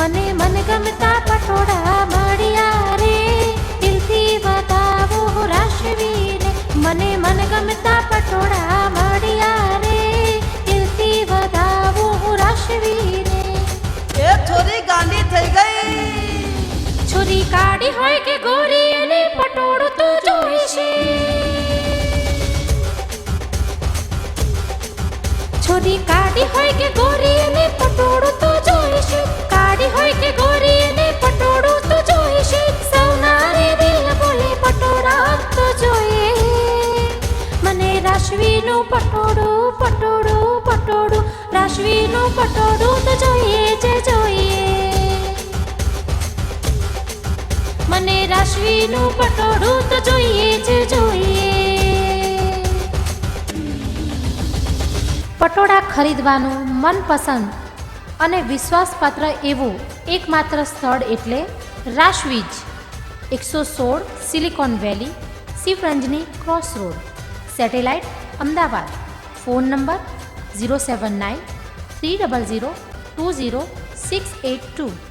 મને મનગમતા પટોળા મળ્યા રે, દિલથી બતાવો રાશવીને. મને મનગમતા પટોળા મળ્યા રે, દિલથી બતાવો રાશવીને. એ છોરી ગાંડી થઈ ગઈ. છોરી કાળી હોય કે ગોરી અને પટોળું તો જોઈશે. છોરી કાળી હોય કે ગોરી અને પટોળું તો જોઈશે. કાળી હોય કે ગોરી અને પટોળું તો જોઈશે. સૌનારે દિલ બોલે પટોળા તો જોઈએ. મને રાશવીનું પટોળું પટોળું પટોળું, રાશવીનું પટોળું તો જોઈએ જ જોઈએ. મને રાશવીનું પટોળું તો જોઈએ જ જોઈએ. પટોળા ખરીદવાનું મનપસંદ અને વિશ્વાસપાત્ર એવું એકમાત્ર સ્થળ એટલે Rashvij. 116 Silicon Valley, Shivranjani cross road, Satellite, Ahmedabad. Phone number 079 300 20682.